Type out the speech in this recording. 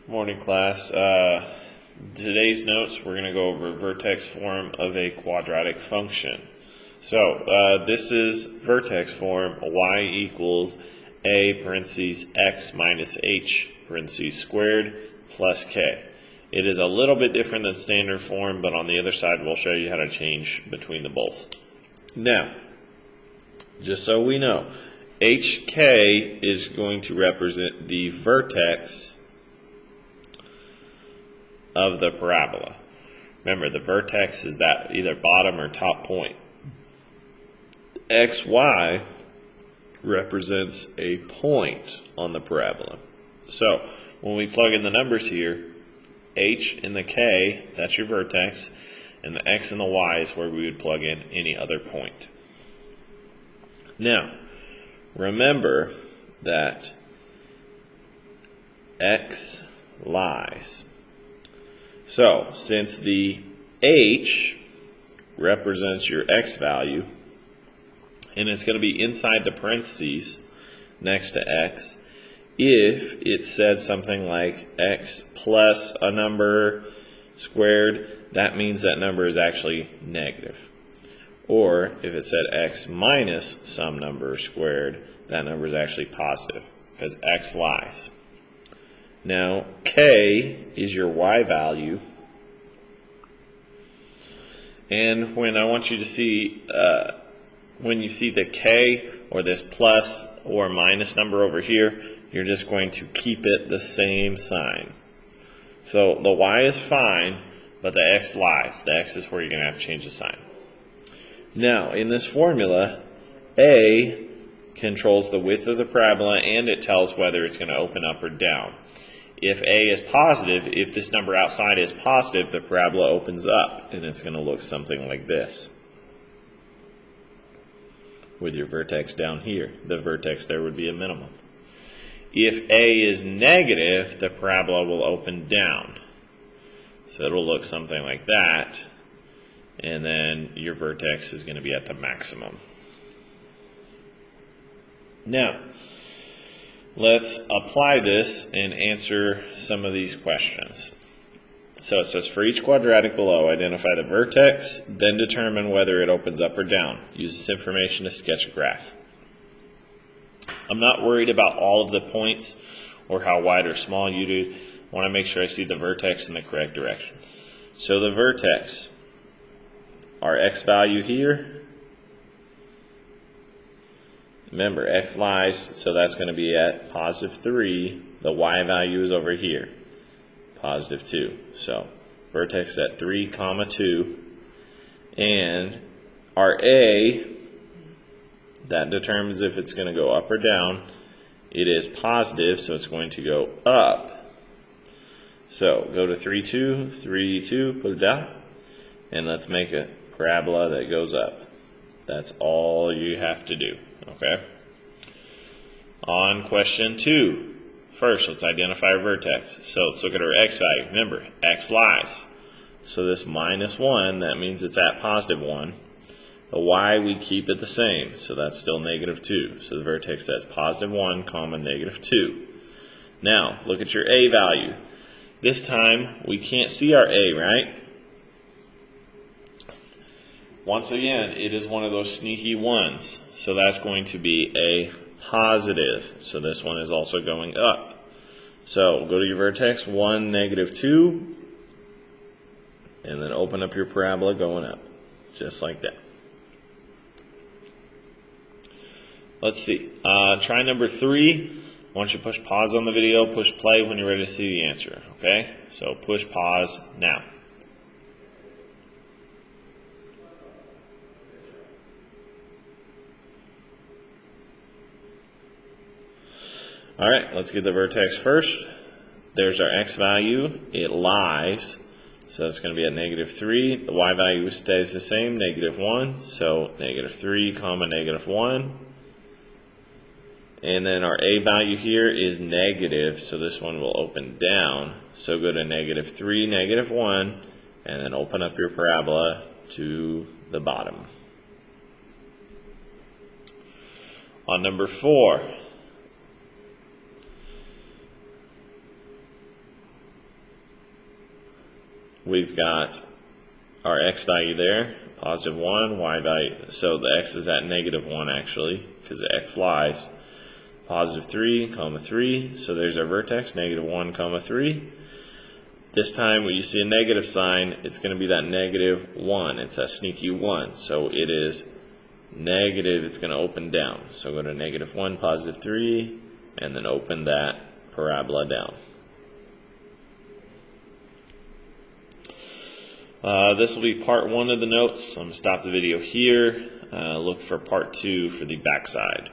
Morning, class. Today's notes, we're going to go over vertex form of a quadratic function. So this is vertex form, y equals a parentheses x minus h parentheses squared plus k. It is a little bit different than standard form, but on the other side we'll show you how to change between the both. Now, just so we know, hk is going to represent the vertex of the parabola. Remember, the vertex is that either bottom or top point. xy represents a point on the parabola. So when we plug in the numbers here, h and the k, that's your vertex, and the x and the y is where we would plug in any other point. Now, remember that x lies. So, since the h represents your x value, and it's going to be inside the parentheses next to x, if it said something like x plus a number squared, that means that number is actually negative. Or if it said x minus some number squared, that number is actually positive, because x lies. Now, k is your y value, and when I want you to see, when you see the k or this plus or minus number over here, you're just going to keep it the same sign. So the y is fine, but the x lies. The x is where you're going to have to change the sign. Now, in this formula, a controls the width of the parabola, and it tells whether it's going to open up or down. If a is positive, if this number outside is positive, the parabola opens up, and it's going to look something like this, with your vertex down here. The vertex there would be a minimum. If a is negative, the parabola will open down. So it'll look something like that, and then your vertex is going to be at the maximum. Now, let's apply this and answer some of these questions. So it says, for each quadratic below, identify the vertex, then determine whether it opens up or down. Use this information to sketch a graph. I'm not worried about all of the points or how wide or small you do. I want to make sure I see the vertex in the correct direction. So the vertex, our x value here, remember, x lies, so that's going to be at positive 3. The y value is over here, positive 2. So vertex at 3, 2. And our a, that determines if it's going to go up or down. It is positive, so it's going to go up. So go to 3, 2, 3, 2, put it down, and let's make a parabola that goes up. That's all you have to do. Okay. On question 2, first let's identify our vertex. So let's look at our x value. Remember, x lies. So this minus 1, that means it's at positive 1. The y, we keep it the same, so that's still negative 2. So the vertex says positive 1, negative 2. Now, look at your a value. This time, we can't see our a, right? Once again, it is one of those sneaky ones, so that's going to be a positive. So this one is also going up. So go to your vertex, 1, negative 2, and then open up your parabola going up, just like that. Let's see. Try number 3. I want you to push pause on the video, push play when you're ready to see the answer. Okay? So push pause now. All right, let's get the vertex first. There's our x value. It lies, so that's going to be at negative 3. The y value stays the same, negative 1. So negative 3, negative 1. And then our a value here is negative, so this one will open down. So go to negative 3, negative 1, and then open up your parabola to the bottom. On number 4, we've got our x value there, positive 1, y value, so the x is at negative 1 actually, because the x lies. Positive 3, comma 3, so there's our vertex, negative 1, comma 3. This time when you see a negative sign, it's going to be that negative 1. It's that sneaky 1. So it is negative, it's going to open down. So go to negative 1, positive 3, and then open that parabola down. This will be part 1 of the notes. I'm going to stop the video here. Look for part 2 for the backside.